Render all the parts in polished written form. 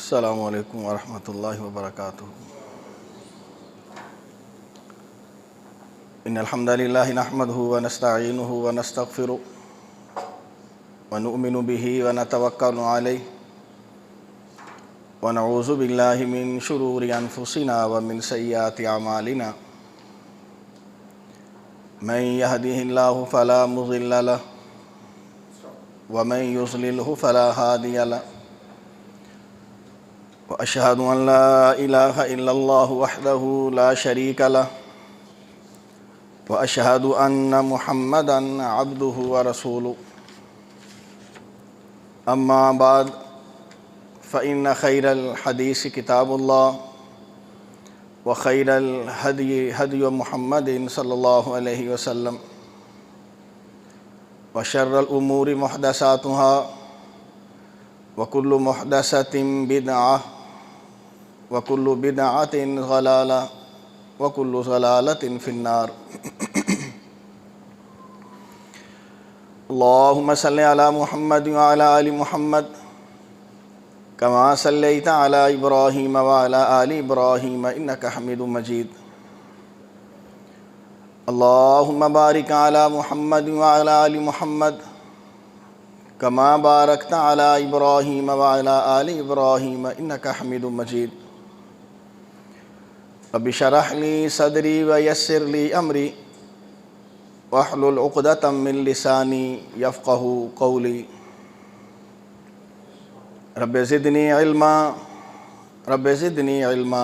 السلام علیکم ورحمۃ اللہ وبرکاتہ۔ ان الحمد للہ نحمده ونستعینه ونستغفره ونؤمن به ونتوکل علیہ ونعوذ باللہ من شرور انفسنا ومن سیئات اعمالنا من يهده الله فلا مضل له ومن يضلله فلا هادي له وأشهد أن لا إله إلا الله وحده لا شريك له وأشهد أن محمدًا عبده ورسوله أما بعد فإن خير الحديث كتاب الله وخير الهدي هدي محمد صلى الله عليه وسلم وشر الأمور محدثاتها وكل محدثة بدعة وَكُلُّ بِدْعَةٍ ضَلَالَةٍ وَكُلُّ ضَلَالَةٍ فِي النَّارِ۔ اللهم صل على محمد وعلى آل محمد كما صليت على إبراهيم وعلى آل إبراهيم إنك حميد مجيد۔ اللهم بارك على محمد وعلى آل محمد كما باركت على إبراهيم وعلى آل إبراهيم إنك حميد مجيد۔ رب اشرح لي صدري ويسر لي أمري واحلل عقدة من لساني يفقهوا قولي۔ رب زدني علما رب زدني علما۔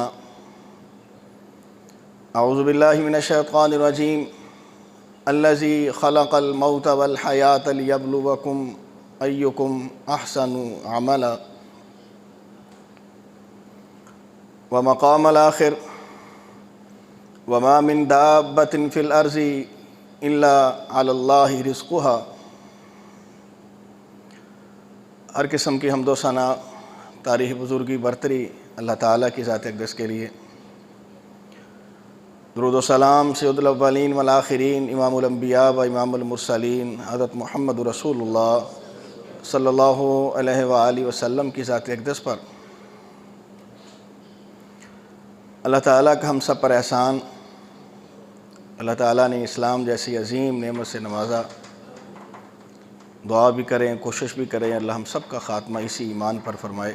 اعوذ باللہ من الشیطان الرجیم۔ الذی خلق الموت والحیاة لیبلوکم ایکم احسن عملا۔ ومقام الآخر۔ وما من دابة في الأرض إلا على الله رزقها۔ ہر قسم کی حمد و ثنا، تعریف بزرگی برتری اللہ تعالیٰ کی ذات اقدس کے لیے۔ درود و سلام سید الاولین والآخرین، امام الانبیاء و امام المرسلین حضرت محمد رسول اللہ صلی اللہ علیہ وآلہ وسلم کی ذات اقدس پر۔ اللہ تعالیٰ کا ہم سب پر احسان، اللہ تعالیٰ نے اسلام جیسی عظیم نعمت سے نوازا۔ دعا بھی کریں، کوشش بھی کریں، اللہ ہم سب کا خاتمہ اسی ایمان پر فرمائے۔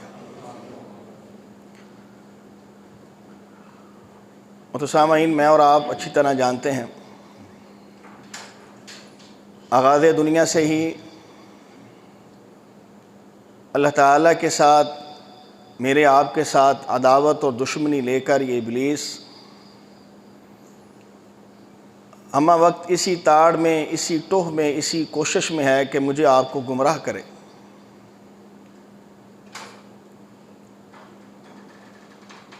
سامعین، میں اور آپ اچھی طرح جانتے ہیں، آغاز دنیا سے ہی اللہ تعالیٰ کے ساتھ، میرے آپ کے ساتھ عداوت اور دشمنی لے کر یہ ابلیس ہمہ وقت اسی تاڑ میں، اسی ٹوہ میں، اسی کوشش میں ہے کہ مجھے آپ کو گمراہ کرے۔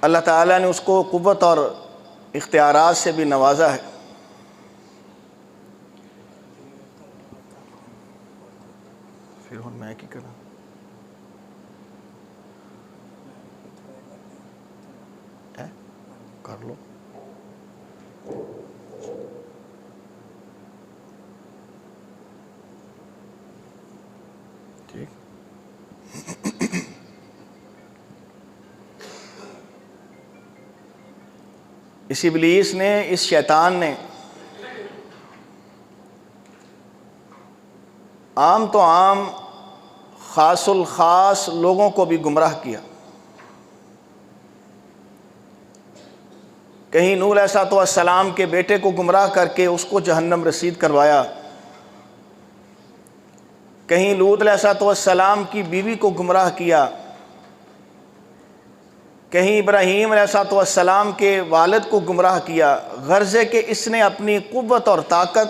اللہ تعالیٰ نے اس کو قوت اور اختیارات سے بھی نوازا ہے۔ پھر ہوں میں کی کروں کر لو۔ ٹھیک۔ اس ابلیس نے، اس شیطان نے عام تو عام، خاص الخاص لوگوں کو بھی گمراہ کیا۔ کہیں نوح علیہ السلام کے بیٹے کو گمراہ کر کے اس کو جہنم رسید کروایا، کہیں لوط علیہ السلام کی بیوی کو گمراہ کیا، کہیں ابراہیم علیہ السلام کے والد کو گمراہ کیا، غرض ہے کہ اس نے اپنی قوت اور طاقت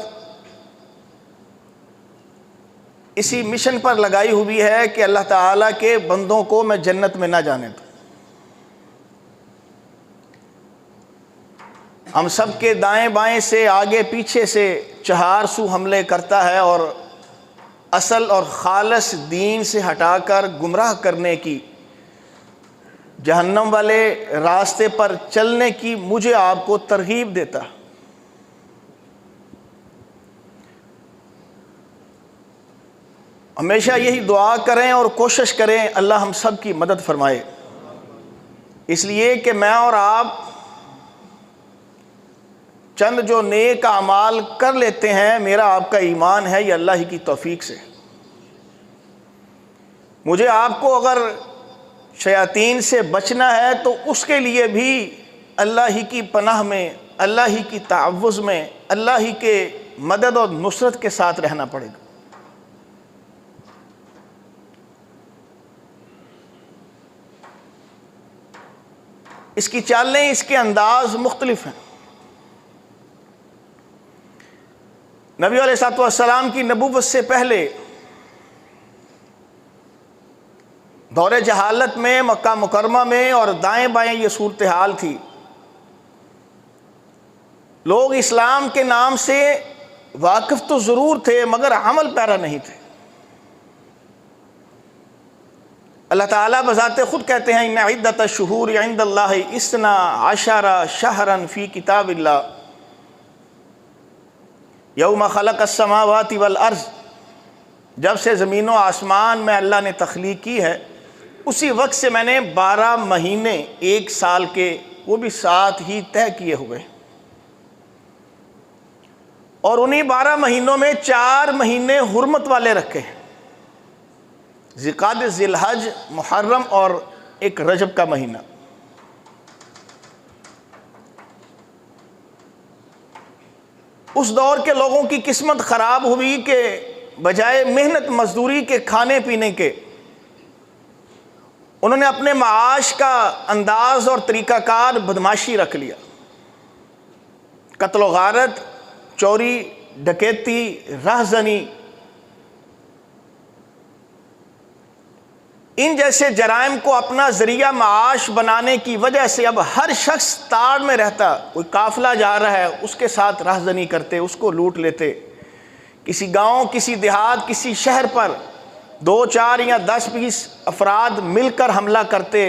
اسی مشن پر لگائی ہوئی ہے کہ اللہ تعالیٰ کے بندوں کو میں جنت میں نہ جانے دوں۔ ہم سب کے دائیں بائیں سے، آگے پیچھے سے چہار سو حملے کرتا ہے اور اصل اور خالص دین سے ہٹا کر گمراہ کرنے کی، جہنم والے راستے پر چلنے کی مجھے آپ کو ترغیب دیتا۔ ہمیشہ یہی دعا کریں اور کوشش کریں اللہ ہم سب کی مدد فرمائے۔ اس لیے کہ میں اور آپ چند جو نیک اعمال کر لیتے ہیں، میرا آپ کا ایمان ہے یہ اللہ ہی کی توفیق سے۔ مجھے آپ کو اگر شیاطین سے بچنا ہے تو اس کے لیے بھی اللہ ہی کی پناہ میں، اللہ ہی کی تعوذ میں، اللہ ہی کے مدد اور نصرت کے ساتھ رہنا پڑے گا۔ اس کی چالیں، اس کے انداز مختلف ہیں۔ نبی علیہ الصلوۃ والسلام کی نبوت سے پہلے دور جہالت میں مکہ مکرمہ میں اور دائیں بائیں یہ صورتحال تھی۔ لوگ اسلام کے نام سے واقف تو ضرور تھے مگر عمل پیرا نہیں تھے۔ اللہ تعالیٰ بذات خود کہتے ہیں ان عدۃ الشہور عند اللہ 12 شہرا فی کتاب اللہ یوم خلق السماوات والارض، جب سے زمین و آسمان میں اللہ نے تخلیق کی ہے اسی وقت سے میں نے 12 مہینے ایک سال کے وہ بھی ساتھ ہی طے کیے ہوئے، اور انہی 12 مہینوں میں 4 مہینے حرمت والے رکھے ہیں، ذی-القعدہ، ذی الحج، محرم اور ایک رجب کا مہینہ۔ اس دور کے لوگوں کی قسمت خراب ہوئی کہ بجائے محنت مزدوری کے کھانے پینے کے انہوں نے اپنے معاش کا انداز اور طریقہ کار بدماشی رکھ لیا۔ قتل و غارت، چوری، ڈکیتی، رہزنی، ان جیسے جرائم کو اپنا ذریعہ معاش بنانے کی وجہ سے اب ہر شخص تاڑ میں رہتا، کوئی قافلہ جا رہا ہے اس کے ساتھ رہزنی کرتے، اس کو لوٹ لیتے، کسی گاؤں، کسی دیہات، کسی شہر پر 2، 4 یا 10، 20 افراد مل کر حملہ کرتے،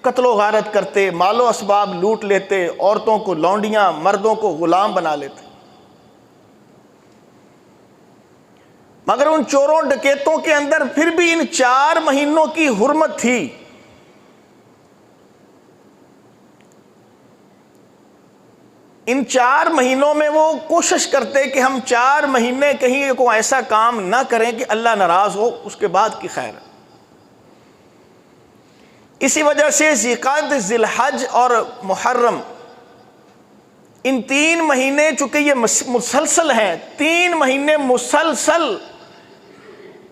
قتل و غارت کرتے، مال و اسباب لوٹ لیتے، عورتوں کو لونڈیاں، مردوں کو غلام بنا لیتے۔ مگر ان چوروں ڈکیتوں کے اندر پھر بھی ان 4 مہینوں کی حرمت تھی۔ ان 4 مہینوں میں وہ کوشش کرتے کہ ہم 4 مہینے کہیں کوئی ایسا کام نہ کریں کہ اللہ ناراض ہو، اس کے بعد کی خیر ہے۔ اسی وجہ سے ذی-القعدہ، ذی الحج اور محرم، ان 3 مہینے چونکہ یہ مسلسل ہیں، 3 مہینے مسلسل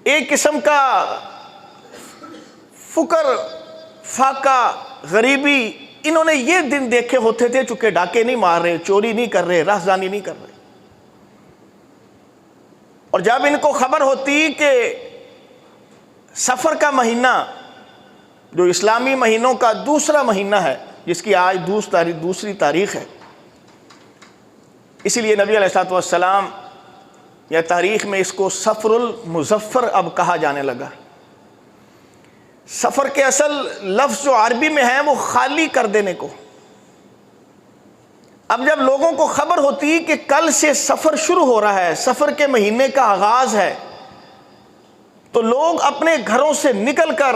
ایک قسم کا فقر، فاقہ، غریبی، انہوں نے یہ دن دیکھے ہوتے تھے چونکہ ڈاکے نہیں مار رہے، چوری نہیں کر رہے، رہزنی نہیں کر رہے، اور جب ان کو خبر ہوتی کہ سفر کا مہینہ جو اسلامی مہینوں کا دوسرا مہینہ ہے، جس کی آج دوسری تاریخ ہے، اسی لیے نبی علیہ الصلوۃ والسلام یا تاریخ میں اس کو سفر المظفر اب کہا جانے لگا۔ سفر کے اصل لفظ جو عربی میں ہے وہ خالی کر دینے کو۔ اب جب لوگوں کو خبر ہوتی کہ کل سے سفر شروع ہو رہا ہے، سفر کے مہینے کا آغاز ہے، تو لوگ اپنے گھروں سے نکل کر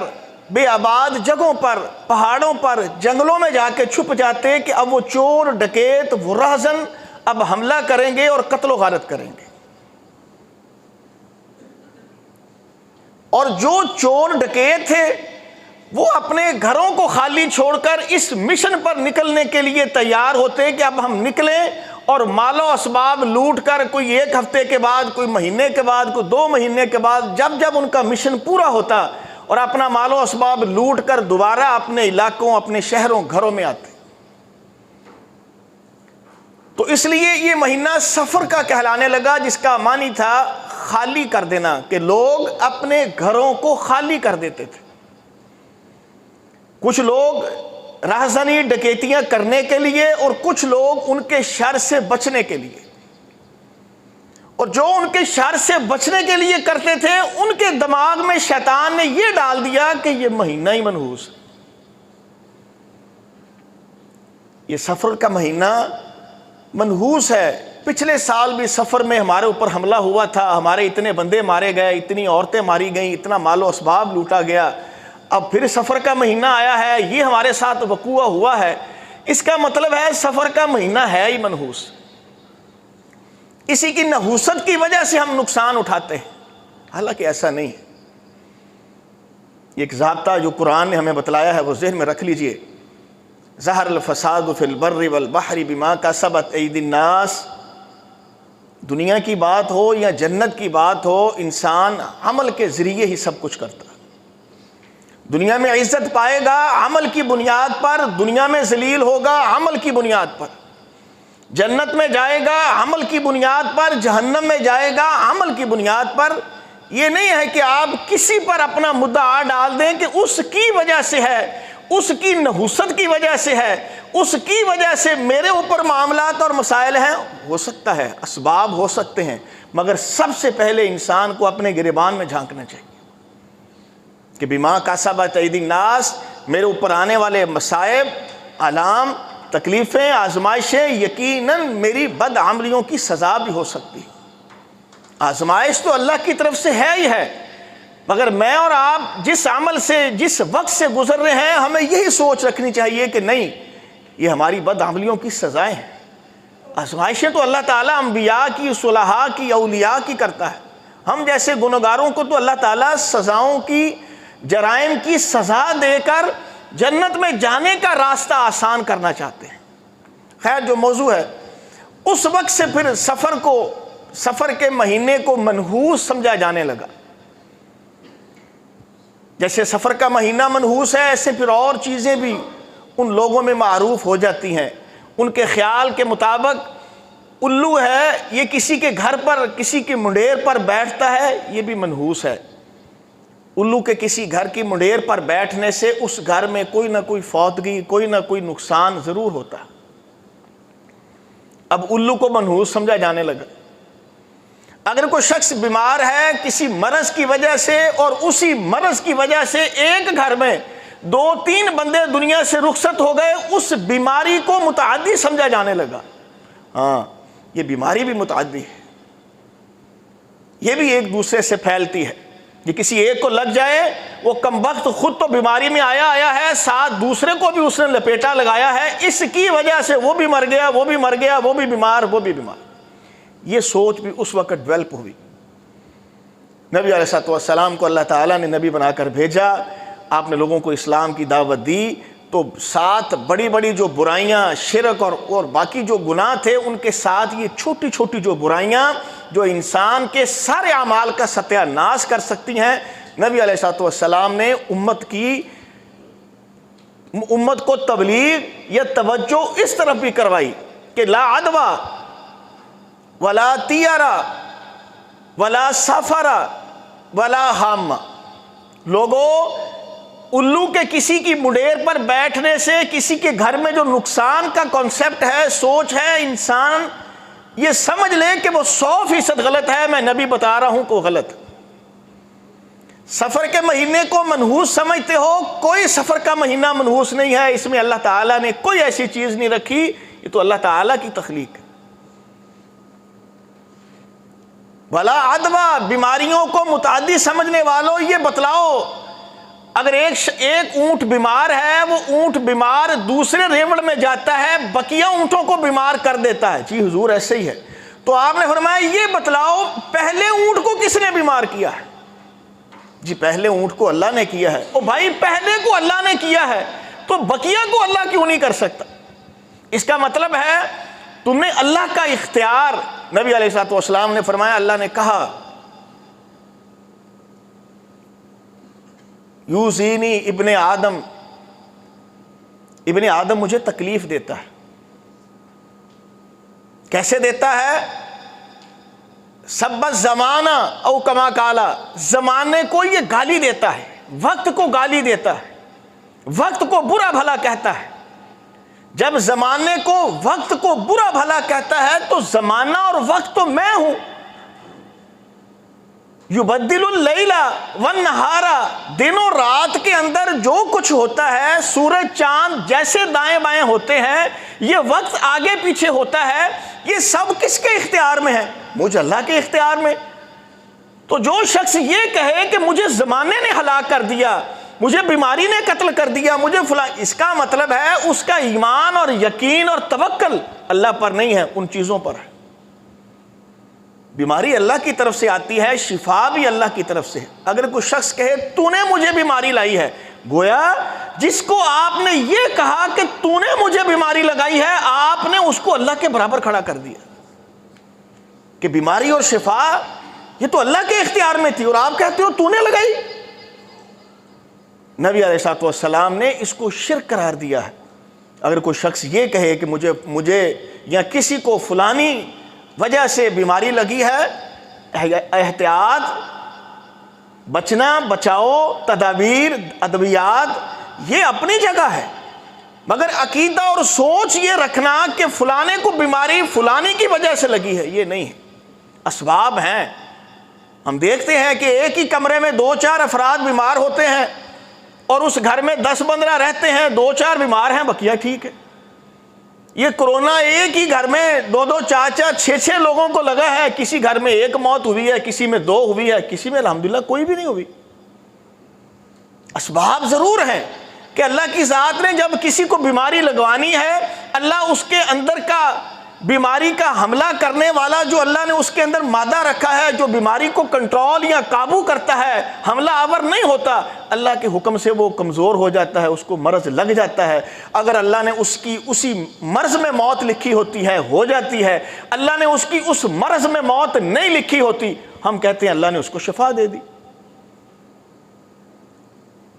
بے آباد جگہوں پر، پہاڑوں پر، جنگلوں میں جا کے چھپ جاتے کہ اب وہ چور، ڈکیت، وہ رہزن اب حملہ کریں گے اور قتل و غارت کریں گے۔ اور جو چور ڈکیت تھے وہ اپنے گھروں کو خالی چھوڑ کر اس مشن پر نکلنے کے لیے تیار ہوتے کہ اب ہم نکلیں اور مال و اسباب لوٹ کر کوئی 1 ہفتے کے بعد، کوئی مہینے کے بعد، کوئی 2 مہینے کے بعد، جب ان کا مشن پورا ہوتا اور اپنا مال و اسباب لوٹ کر دوبارہ اپنے علاقوں، اپنے شہروں، گھروں میں آتے۔ تو اس لیے یہ مہینہ سفر کا کہلانے لگا، جس کا معنی تھا خالی کر دینا، کہ لوگ اپنے گھروں کو خالی کر دیتے تھے۔ کچھ لوگ رہزنی، ڈکیتیاں کرنے کے لیے، اور کچھ لوگ ان کے شر سے بچنے کے لیے، اور جو ان کے شر سے بچنے کے لیے کرتے تھے ان کے دماغ میں شیطان نے یہ ڈال دیا کہ یہ مہینہ ہی منحوس ہے، یہ سفر کا مہینہ منحوس ہے۔ پچھلے سال بھی سفر میں ہمارے اوپر حملہ ہوا تھا، ہمارے اتنے بندے مارے گئے، اتنی عورتیں ماری گئیں، اتنا مال و اسباب لوٹا گیا، اب پھر سفر کا مہینہ آیا ہے، یہ ہمارے ساتھ وقوع ہوا ہے، اس کا مطلب ہے سفر کا مہینہ ہے ہی منحوس، اسی کی نحوست کی وجہ سے ہم نقصان اٹھاتے ہیں، حالانکہ ایسا نہیں ہے۔ ایک ضابطہ جو قرآن نے ہمیں بتلایا ہے وہ ذہن میں رکھ لیجئے، ظہر الفساد فی البر والبحر بما کسبت ایدی الناس، دنیا کی بات ہو یا جنت کی بات ہو، انسان عمل کے ذریعے ہی سب کچھ کرتا ہے۔ دنیا میں عزت پائے گا عمل کی بنیاد پر، دنیا میں ذلیل ہوگا عمل کی بنیاد پر، جنت میں جائے گا عمل کی بنیاد پر، جہنم میں جائے گا عمل کی بنیاد پر۔ یہ نہیں ہے کہ آپ کسی پر اپنا مدعا ڈال دیں کہ اس کی وجہ سے ہے، اس کی نحوست کی وجہ سے ہے، اس کی وجہ سے میرے اوپر معاملات اور مسائل ہیں۔ ہو سکتا ہے، اسباب ہو سکتے ہیں، مگر سب سے پہلے انسان کو اپنے گریبان میں جھانکنا چاہیے کہ بما کسبت ایدی الناس، میرے اوپر آنے والے مصائب، آلام، تکلیفیں، آزمائشیں یقیناً میری بد عملیوں کی سزا بھی ہو سکتی ہے۔ آزمائش تو اللہ کی طرف سے ہے ہی ہے، مگر میں اور آپ جس عمل سے جس وقت سے گزر رہے ہیں ہمیں یہی سوچ رکھنی چاہیے کہ نہیں، یہ ہماری بد عملیوں کی سزائیں ہیں۔ آزمائشیں تو اللہ تعالیٰ انبیاء کی، صلحاء کی، اولیاء کی کرتا ہے، ہم جیسے گنہگاروں کو تو اللہ تعالیٰ سزاؤں کی، جرائم کی سزا دے کر جنت میں جانے کا راستہ آسان کرنا چاہتے ہیں۔ خیر، جو موضوع ہے، اس وقت سے پھر سفر کے مہینے کو منحوس سمجھا جانے لگا۔ جیسے سفر کا مہینہ منحوس ہے، ایسے پھر اور چیزیں بھی ان لوگوں میں معروف ہو جاتی ہیں۔ ان کے خیال کے مطابق الو ہے، یہ کسی کے گھر پر، کسی کی منڈیر پر بیٹھتا ہے، یہ بھی منحوس ہے۔ الو کے کسی گھر کی منڈیر پر بیٹھنے سے اس گھر میں کوئی نہ کوئی فوتگی، کوئی نہ کوئی نقصان ضرور ہوتا ہے۔ اب الو کو منحوس سمجھا جانے لگا۔ اگر کوئی شخص بیمار ہے کسی مرض کی وجہ سے، اور اسی مرض کی وجہ سے ایک گھر میں 2-3 بندے دنیا سے رخصت ہو گئے، اس بیماری کو متعدی سمجھا جانے لگا۔ ہاں، یہ بیماری بھی متعدی ہے، یہ بھی ایک دوسرے سے پھیلتی ہے۔ یہ کسی ایک کو لگ جائے، وہ کمبخت خود تو بیماری میں آیا ہے، ساتھ دوسرے کو بھی اس نے لپیٹا لگایا ہے، اس کی وجہ سے وہ بھی مر گیا، وہ بھی مر گیا، وہ بھی بیمار، وہ بھی بیمار۔ یہ سوچ بھی اس وقت ڈیولپ ہوئی۔ نبی علیہ الصلوۃ والسلام کو اللہ تعالیٰ نے نبی بنا کر بھیجا، آپ نے لوگوں کو اسلام کی دعوت دی، تو ساتھ بڑی بڑی جو برائیاں، شرک اور باقی جو گناہ تھے، ان کے ساتھ یہ چھوٹی چھوٹی جو برائیاں جو انسان کے سارے اعمال کا ستیہ ناش کر سکتی ہیں، نبی علیہ الصلوۃ والسلام نے امت کو تبلیغ یا توجہ اس طرف بھی کروائی کہ لا عدوہ ولا طیرہ ولا سفر ولا حامہ۔ لوگوں، الو کے کسی کی منڈیر پر بیٹھنے سے، کسی کے گھر میں جو نقصان کا کانسیپٹ ہے، سوچ ہے، انسان یہ سمجھ لے کہ وہ 100% غلط ہے، میں نبی بتا رہا ہوں کو غلط۔ سفر کے مہینے کو منحوس سمجھتے ہو، کوئی سفر کا مہینہ منحوس نہیں ہے، اس میں اللہ تعالیٰ نے کوئی ایسی چیز نہیں رکھی، یہ تو اللہ تعالیٰ کی تخلیق ہے۔ بھلا عدوہ، بیماریوں کو متعدی سمجھنے والوں یہ بتلاؤ، اگر ایک اونٹ بیمار ہے، وہ اونٹ بیمار دوسرے ریوڑ میں جاتا ہے، بقیہ اونٹوں کو بیمار کر دیتا ہے، جی حضور ایسے ہی ہے، تو آپ نے فرمایا یہ بتلاؤ پہلے اونٹ کو کس نے بیمار کیا ہے؟ جی پہلے اونٹ کو اللہ نے کیا ہے۔ او بھائی، پہلے کو اللہ نے کیا ہے تو بقیہ کو اللہ کیوں نہیں کر سکتا؟ اس کا مطلب ہے تم نے اللہ کا اختیار، نبی علیہ الصلوۃ والسلام نے فرمایا، اللہ نے کہا یوزینی ابن آدم مجھے تکلیف دیتا ہے۔ کیسے دیتا ہے؟ سب زمانہ او کما کالا، زمانے کو یہ گالی دیتا ہے، وقت کو گالی دیتا ہے، وقت کو برا بھلا کہتا ہے۔ جب زمانے کو، وقت کو برا بھلا کہتا ہے تو زمانہ اور وقت تو میں ہوں۔ یبدل اللیل والنہار، دن اور رات کے اندر جو کچھ ہوتا ہے، سورج چاند جیسے دائیں بائیں ہوتے ہیں، یہ وقت آگے پیچھے ہوتا ہے، یہ سب کس کے اختیار میں ہے؟ مجھے اللہ کے اختیار میں۔ تو جو شخص یہ کہے کہ مجھے زمانے نے ہلاک کر دیا، مجھے بیماری نے قتل کر دیا، مجھے فلاں، اس کا مطلب ہے اس کا ایمان اور یقین اور توکل اللہ پر نہیں ہے، ان چیزوں پر ہے۔ بیماری اللہ کی طرف سے آتی ہے، شفا بھی اللہ کی طرف سے ہے۔ اگر کوئی شخص کہے تو نے مجھے بیماری لائی ہے، گویا جس کو آپ نے یہ کہا کہ تو نے مجھے بیماری لگائی ہے، آپ نے اس کو اللہ کے برابر کھڑا کر دیا کہ بیماری اور شفا یہ تو اللہ کے اختیار میں تھی، اور آپ کہتے ہو تو نے لگائی۔ نبی علیہ الصلوۃ والسلام نے اس کو شرک قرار دیا ہے۔ اگر کوئی شخص یہ کہے کہ مجھے یا کسی کو فلانی وجہ سے بیماری لگی ہے، احتیاط، بچنا، بچاؤ، تدابیر، ادویات یہ اپنی جگہ ہے، مگر عقیدہ اور سوچ یہ رکھنا کہ فلانے کو بیماری فلانی کی وجہ سے لگی ہے، یہ نہیں ہے۔ اسباب ہیں، ہم دیکھتے ہیں کہ ایک ہی کمرے میں 2-4 افراد بیمار ہوتے ہیں، اور اس گھر میں 10-15 رہتے ہیں، 2-4 بیمار ہیں، بقیہ ٹھیک ہے۔ یہ کرونا ایک ہی گھر میں 2-2, 4-4, 6-6 لوگوں کو لگا ہے، کسی گھر میں 1 موت ہوئی ہے، کسی میں 2 ہوئی ہے، کسی میں الحمدللہ کوئی بھی نہیں ہوئی۔ اسباب ضرور ہیں کہ اللہ کی ذات نے جب کسی کو بیماری لگوانی ہے، اللہ اس کے اندر کا بیماری کا حملہ کرنے والا جو اللہ نے اس کے اندر مادہ رکھا ہے، جو بیماری کو کنٹرول یا قابو کرتا ہے، حملہ آور نہیں ہوتا، اللہ کے حکم سے وہ کمزور ہو جاتا ہے، اس کو مرض لگ جاتا ہے۔ اگر اللہ نے اس کی اسی مرض میں موت لکھی ہوتی ہے، ہو جاتی ہے۔ اللہ نے اس کی اس مرض میں موت نہیں لکھی ہوتی، ہم کہتے ہیں اللہ نے اس کو شفا دے دی۔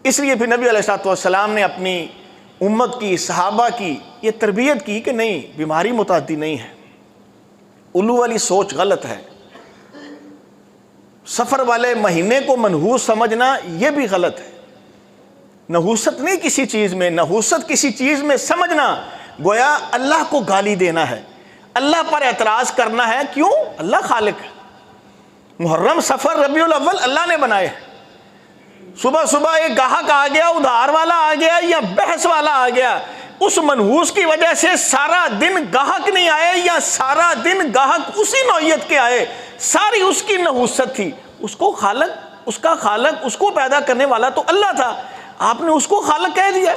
اس لیے پھر نبی علیہ الصلوۃ والسلام نے اپنی امت کی، صحابہ کی یہ تربیت کی کہ نہیں، بیماری متعدی نہیں ہے، الو والی سوچ غلط ہے، سفر والے مہینے کو منحوس سمجھنا یہ بھی غلط ہے۔ نحوست نہیں کسی چیز میں، نحوست کسی چیز میں سمجھنا گویا اللہ کو گالی دینا ہے، اللہ پر اعتراض کرنا ہے۔ کیوں؟ اللہ خالق ہے۔ محرم، سفر، ربیع الاول اللہ نے بنائے ہیں۔ صبح صبح ایک گاہک آ گیا، ادھار والا آ گیا یا بحث والا آ گیا، اس منحوس کی وجہ سے سارا دن گاہک نہیں آئے، یا سارا دن گاہک اسی نوعیت کے آئے، ساری اس کی نحوست تھی۔ اس کو خالق، اس کا خالق، اس کو پیدا کرنے والا تو اللہ تھا، آپ نے اس کو خالق کہہ دیا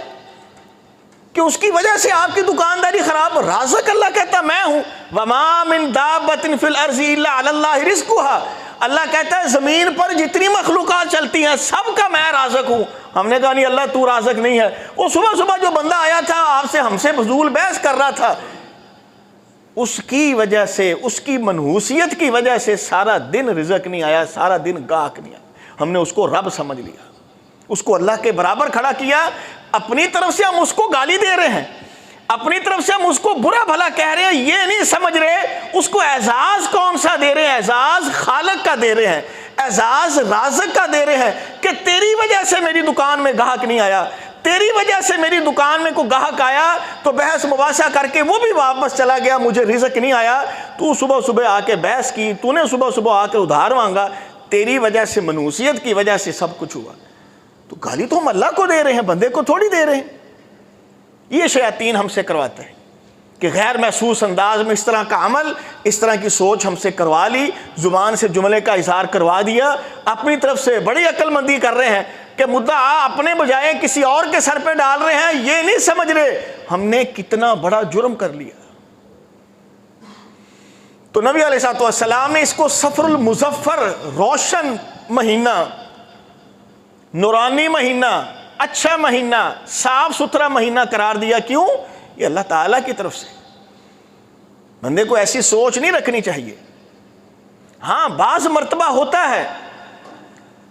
کہ اس کی وجہ سے آپ کی دکانداری خراب۔ رازق اللہ کہتا میں ہوں، وَمَا مِن دَابَّةٍ فِي الْأَرْضِ إِلَّا عَلَى اللَّهِ رِزْقُهَا۔ اللہ کہتا ہے زمین پر جتنی مخلوقات چلتی ہیں سب کا میں رازق ہوں۔ ہم نے کہا نہیں اللہ تو رازق نہیں ہے۔ وہ صبح صبح جو بندہ آیا تھا آپ سے، ہم سے فضول بحث کر رہا تھا، اس کی وجہ سے، اس کی منحوسیت کی وجہ سے سارا دن رزق نہیں آیا، سارا دن گاہک نہیں آیا۔ ہم نے اس کو رب سمجھ لیا، اس کو اللہ کے برابر کھڑا کیا۔ اپنی طرف سے ہم اس کو گالی دے رہے ہیں، اپنی طرف سے ہم اس کو برا بھلا کہہ رہے ہیں، یہ نہیں سمجھ رہے اس کو اعزاز کون سا دے رہے ہیں۔ اعزاز خالق کا دے رہے ہیں، اعزاز رازق کا دے رہے ہیں کہ تیری وجہ سے میری دکان میں گاہک نہیں آیا، تیری وجہ سے میری دکان میں کوئی گاہک آیا تو بحث مباحثہ کر کے وہ بھی واپس چلا گیا، مجھے رزق نہیں آیا۔ تو صبح صبح آ کے بحث کی، تو نے صبح صبح آ کے ادھار مانگا، تیری وجہ سے، منحوسیت کی وجہ سے سب کچھ ہوا۔ تو گالی تو ہم اللہ کو دے رہے ہیں، بندے کو تھوڑی دے رہے ہیں۔ یہ شیاطین ہم سے کرواتے ہیں کہ غیر محسوس انداز میں اس طرح کا عمل، اس طرح کی سوچ ہم سے کروا لی، زبان سے جملے کا اظہار کروا دیا، اپنی طرف سے بڑی عقل مندی کر رہے ہیں کہ مدعا اپنے بجائے کسی اور کے سر پہ ڈال رہے ہیں، یہ نہیں سمجھ رہے ہم نے کتنا بڑا جرم کر لیا۔ تو نبی علیہ الصلوۃ والسلام نے اس کو سفر المظفر، روشن مہینہ، نورانی مہینہ، اچھا مہینہ، صاف ستھرا مہینہ قرار دیا۔ کیوں؟ یہ اللہ تعالیٰ کی طرف سے۔ بندے کو ایسی سوچ نہیں رکھنی چاہیے۔ ہاں بعض مرتبہ ہوتا ہے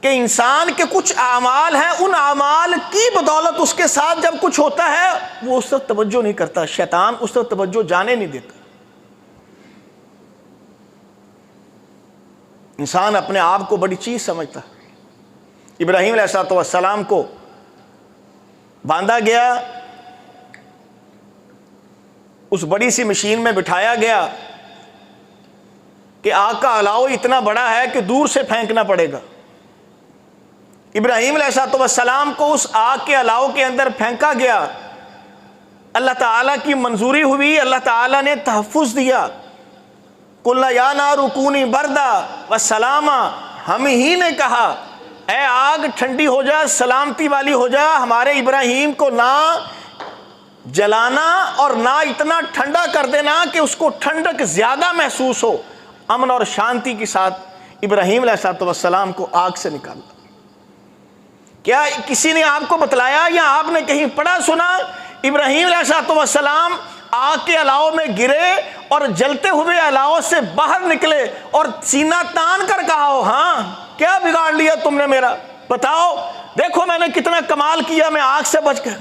کہ انسان کے کچھ اعمال ہیں، ان اعمال کی بدولت اس کے ساتھ جب کچھ ہوتا ہے وہ اس طرف توجہ نہیں کرتا، شیطان اس طرف توجہ جانے نہیں دیتا۔ انسان اپنے آپ کو بڑی چیز سمجھتا۔ ابراہیم علیہ السلام کو باندھا گیا، اس بڑی سی مشین میں بٹھایا گیا کہ آگ کا الاؤ اتنا بڑا ہے کہ دور سے پھینکنا پڑے گا۔ ابراہیم علیہ السلام کو اس آگ کے الاؤ کے اندر پھینکا گیا، اللہ تعالیٰ کی منظوری ہوئی، اللہ تعالیٰ نے تحفظ دیا۔ قُلْنَا يَا نَارُ كُونِي بَرْدًا وَسَلَامًا، ہم ہی نے کہا اے آگ ٹھنڈی ہو جا، سلامتی والی ہو جا، ہمارے ابراہیم کو نہ جلانا اور نہ اتنا ٹھنڈا کر دینا کہ اس کو ٹھنڈک زیادہ محسوس ہو۔ امن اور شانتی کے ساتھ ابراہیم علیہ السلام کو آگ سے نکالا۔ کیا کسی نے آپ کو بتلایا یا آپ نے کہیں پڑھا سنا ابراہیم علیہ السلام آگ کے الاؤ میں گرے اور جلتے ہوئے الاؤ سے باہر نکلے اور سینہ تان کر کہا ہو ہاں کیا بگاڑ لیا تم نے میرا، بتاؤ دیکھو میں نے کتنا کمال کیا، میں آگ سے بچ گیا؟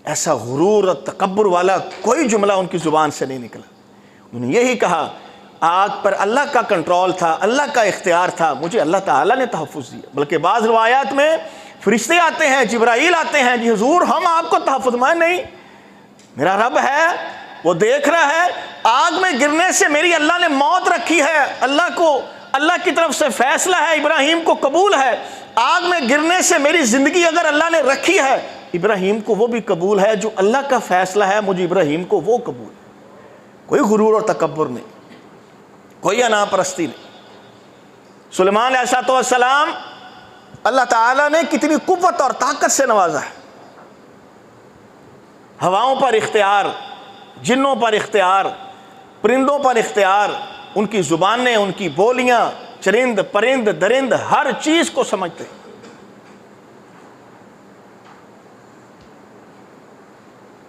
ایسا غرور اور تکبر والا کوئی جملہ ان کی زبان سے نہیں نکلا۔ انہوں نے یہی کہا آگ پر اللہ کا کنٹرول تھا، اللہ کا اختیار تھا، مجھے اللہ تعالیٰ نے تحفظ دیا۔ بلکہ بعض روایات میں فرشتے آتے ہیں، جبرائیل آتے ہیں، جی حضور ہم آپ کو تحفظ، میں نہیں، میرا رب ہے وہ دیکھ رہا ہے، آگ میں گرنے سے میری اللہ نے موت رکھی ہے، اللہ کی طرف سے فیصلہ ہے، ابراہیم کو قبول ہے۔ آگ میں گرنے سے میری زندگی اگر اللہ نے رکھی ہے، ابراہیم کو وہ بھی قبول ہے، جو اللہ کا فیصلہ ہے مجھے ابراہیم کو وہ قبول ہے۔ کوئی غرور اور تکبر نہیں، کوئی انا پرستی نہیں۔ سلیمان علیہ السلام اللہ تعالیٰ نے کتنی قوت اور طاقت سے نوازا ہے۔ ہواؤں پر اختیار، جنوں پر اختیار، پرندوں پر اختیار، ان کی زبانیں، ان کی بولیاں، چرند پرند درند ہر چیز کو سمجھتے۔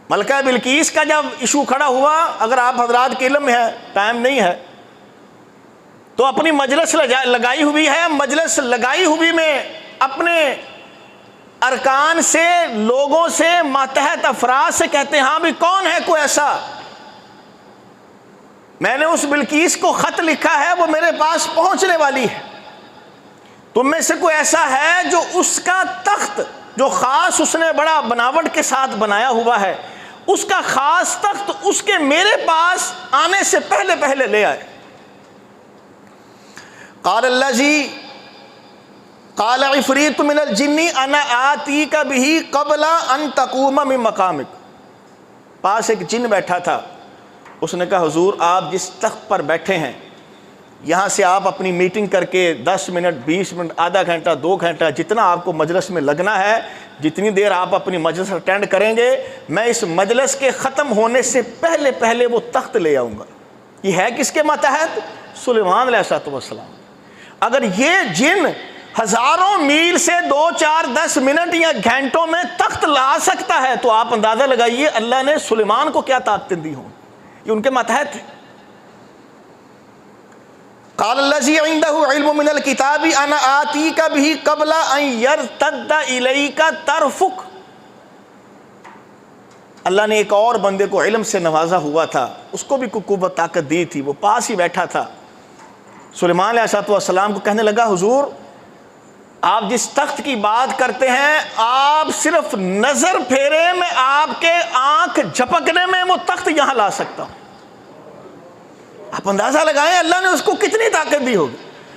ملکہ بلقیس کا جب ایشو کھڑا ہوا، اگر آپ حضرات کے علم میں ہے، ٹائم نہیں ہے تو اپنی مجلس لگائی ہوئی ہے، مجلس لگائی ہوئی میں اپنے ارکان سے، لوگوں سے، ماتحت افراد سے کہتے ہیں ہاں بھی کون ہے کوئی ایسا، میں نے اس بلقیس کو خط لکھا ہے، وہ میرے پاس پہنچنے والی ہے، تم میں سے کوئی ایسا ہے جو اس کا تخت جو خاص اس نے بڑا بناوٹ کے ساتھ بنایا ہوا ہے، اس کا خاص تخت اس کے میرے پاس آنے سے پہلے پہلے لے آئے۔ قال الذی قال عفریت من الجن انا آتیک بہ قبل ان تقوم من مقامک۔ پاس ایک جن بیٹھا تھا، اس نے کہا حضور آپ جس تخت پر بیٹھے ہیں یہاں سے آپ اپنی میٹنگ کر کے 10 منٹ 20 منٹ آدھا گھنٹہ 2 گھنٹہ جتنا آپ کو مجلس میں لگنا ہے، جتنی دیر آپ اپنی مجلس اٹینڈ کریں گے، میں اس مجلس کے ختم ہونے سے پہلے پہلے وہ تخت لے آؤں گا۔ یہ ہے کس کے ماتحت؟ سلیمان علیہ السلام۔ اگر یہ جن ہزاروں میل سے 2 4 10 منٹ یا گھنٹوں میں تخت لا سکتا ہے تو آپ اندازہ لگائیے اللہ نے سلیمان کو کیا طاقتیں دی ہوں، یہ ان کے ماتحت ہے۔ قال الذی عنده علم من الکتاب انا آتیک بہ قبل ان یرتد الیک طرفک۔ اللہ نے ایک اور بندے کو علم سے نوازا ہوا تھا، اس کو بھی قوت طاقت دی تھی، وہ پاس ہی بیٹھا تھا۔ سلیمان علیہ السلام کو کہنے لگا حضور آپ جس تخت کی بات کرتے ہیں، آپ صرف نظر پھیرے میں آپ کے آنکھ جھپکنے میں وہ تخت یہاں لا سکتا ہوں۔ آپ اندازہ لگائیں اللہ نے اس کو کتنی طاقت دی ہوگی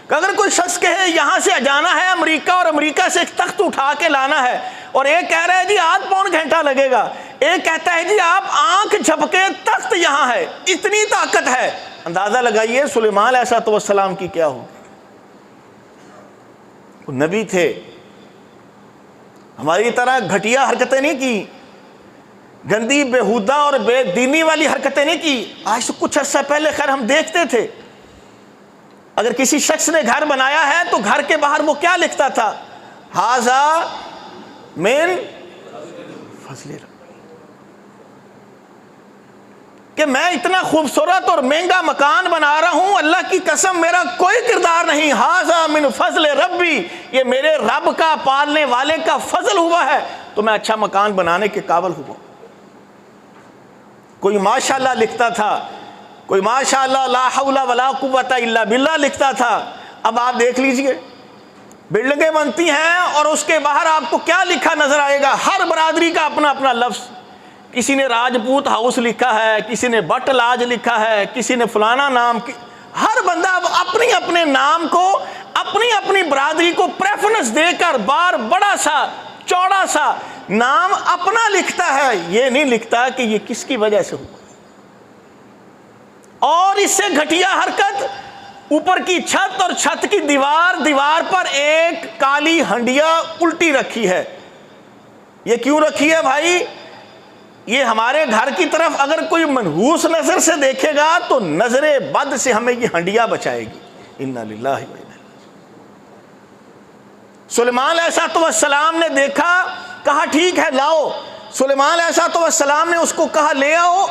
کہ اگر کوئی شخص کہے یہاں سے جانا ہے امریکہ اور امریکہ سے ایک تخت اٹھا کے لانا ہے، اور ایک کہہ رہا ہے جی آدھ پون گھنٹہ لگے گا، ایک کہتا ہے جی آپ آنکھ جھپکے تخت یہاں ہے، اتنی طاقت ہے، اندازہ لگائیے سلیمان علیہ السلام کی کیا ہوگی۔ وہ نبی تھے، ہماری طرح گھٹیا حرکتیں نہیں کی، گندی بےہودہ اور بے دینی والی حرکتیں نہیں کی۔ آج سے کچھ عرصہ پہلے خیر ہم دیکھتے تھے اگر کسی شخص نے گھر بنایا ہے تو گھر کے باہر وہ کیا لکھتا تھا؟ ھذا من فضل ربی، کہ میں اتنا خوبصورت اور مہنگا مکان بنا رہا ہوں، اللہ کی قسم میرا کوئی کردار نہیں، ھذا من فضل ربی، یہ میرے رب کا پالنے والے کا فضل ہوا ہے تو میں اچھا مکان بنانے کے قابل ہوا۔ کوئی ماشاءاللہ لکھتا تھا، کوئی ماشاءاللہ لا حول ولا قوت الا باللہ لکھتا تھا۔ اب آپ دیکھ لیجئے بلڈنگیں بنتی ہیں اور اس کے باہر آپ کو کیا لکھا نظر آئے گا؟ ہر برادری کا اپنا اپنا لفظ، کسی نے راجپوت ہاؤس لکھا ہے، کسی نے بٹ لاج لکھا ہے، کسی نے فلانا نام، ہر بندہ اب اپنی اپنے نام کو، اپنی اپنی برادری کو پریفرنس دے کر بار بڑا سا چوڑا سا نام اپنا لکھتا ہے، یہ نہیں لکھتا کہ یہ کس کی وجہ سے ہوا۔ اور اس سے گھٹیا حرکت اوپر کی چھت اور چھت کی دیوار پر ایک کالی ہنڈیا الٹی رکھی ہے. یہ کیوں رکھی ہے بھائی؟ یہ ہمارے گھر کی طرف اگر کوئی منحوس نظر سے دیکھے گا تو نظر بد سے ہمیں یہ ہنڈیا بچائے گی. انا للہ و انا الیہ. سلیمان علیہ السلام نے دیکھا, کہا ٹھیک ہے لاؤ. سلیمان علیہ السلام نے اس کو کہا لے آؤ.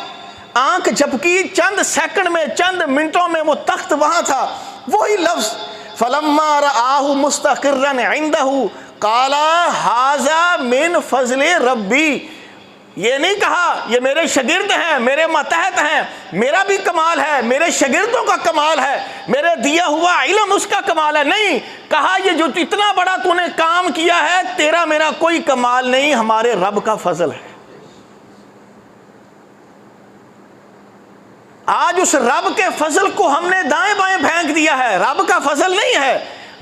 آنکھ جھپکی, چند سیکنڈ میں, چند منٹوں میں وہ تخت وہاں تھا. وہی لفظ فلما رآہ مستقرا عندہ قال ھذا من فضل ربی. یہ نہیں کہا یہ میرے شاگرد ہیں, میرے ماتحت ہیں, میرا بھی کمال ہے, میرے شاگردوں کا کمال ہے, میرے دیا ہوا علم اس کا کمال ہے. نہیں کہا یہ جو اتنا بڑا تو نے کام کیا ہے تیرا میرا کوئی کمال نہیں, ہمارے رب کا فضل ہے. آج اس رب کے فضل کو ہم نے دائیں بائیں پھینک دیا ہے. رب کا فضل نہیں ہے,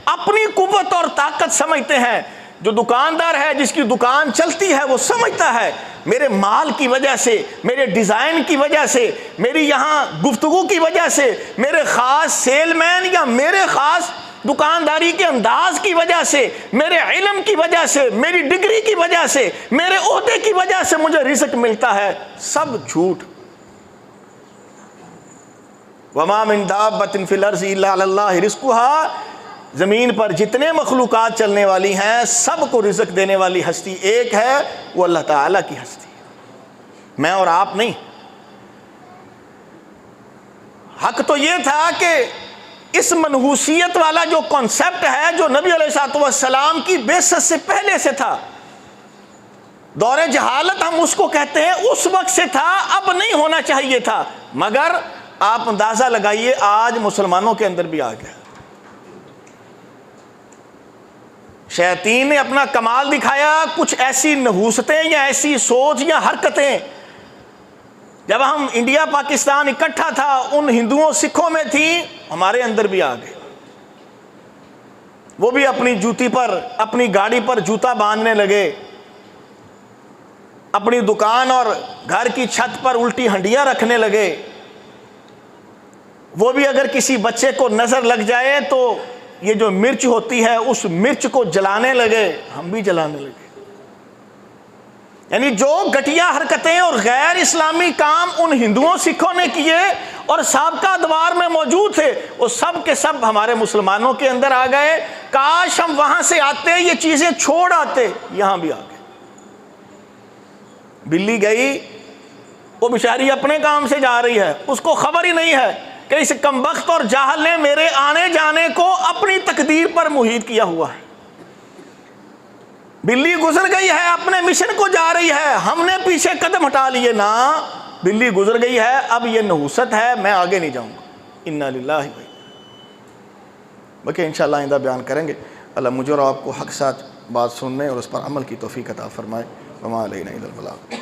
اپنی قوت اور طاقت سمجھتے ہیں. جو دکاندار ہے, جس کی دکان چلتی ہے, وہ سمجھتا ہے میرے مال کی وجہ سے, میرے ڈیزائن کی وجہ سے, میری یہاں گفتگو کی وجہ سے, میرے خاص سیل مین یا میرے خاص دکانداری کے انداز کی وجہ سے, میرے علم کی وجہ سے, میری ڈگری کی وجہ سے, میرے عہدے کی وجہ سے مجھے رزق ملتا ہے. سب جھوٹ. وما من دابۃ فی الارض الا علی اللہ رزقها. زمین پر جتنے مخلوقات چلنے والی ہیں سب کو رزق دینے والی ہستی ایک ہے, وہ اللہ تعالیٰ کی ہستی ہے, میں اور آپ نہیں. حق تو یہ تھا کہ اس منحوسیت والا جو کانسیپٹ ہے جو نبی علیہ السلام کی بعثت سے پہلے سے تھا, دور جہالت ہم اس کو کہتے ہیں, اس وقت سے تھا, اب نہیں ہونا چاہیے تھا. مگر آپ اندازہ لگائیے آج مسلمانوں کے اندر بھی آ گیا. شیاطین نے اپنا کمال دکھایا, کچھ ایسی نحوستیں یا ایسی سوچ یا حرکتیں جب ہم انڈیا پاکستان اکٹھا تھا ان ہندوؤں سکھوں میں تھی, ہمارے اندر بھی آ گئے. وہ بھی اپنی جوتی پر, اپنی گاڑی پر جوتا باندھنے لگے, اپنی دکان اور گھر کی چھت پر الٹی ہنڈیاں رکھنے لگے. وہ بھی اگر کسی بچے کو نظر لگ جائے تو یہ جو مرچ ہوتی ہے اس مرچ کو جلانے لگے, ہم بھی جلانے لگے. یعنی جو گھٹیا حرکتیں اور غیر اسلامی کام ان ہندوؤں سکھوں نے کیے اور سابقہ ادوار میں موجود تھے, وہ سب کے سب ہمارے مسلمانوں کے اندر آ گئے. کاش ہم وہاں سے آتے, یہ چیزیں چھوڑ آتے, یہاں بھی آ گئے. بلی گئی, وہ بیچاری اپنے کام سے جا رہی ہے, اس کو خبر ہی نہیں ہے کہ اس کمبخت اور جاہل نے میرے آنے جانے کو اپنی تقدیر پر محیط کیا ہوا ہے. بلی گزر گئی ہے, اپنے مشن کو جا رہی ہے, ہم نے پیچھے قدم ہٹا لیے. نا, بلی گزر گئی ہے, اب یہ نحوست ہے, میں آگے نہیں جاؤں گا. انا للہ. باقی انشاءاللہ آئندہ بیان کریں گے. اللہ مجھے اور آپ کو حق ساتھ بات سننے اور اس پر عمل کی توفیق عطا فرمائے. وما علینا الا البلاغ.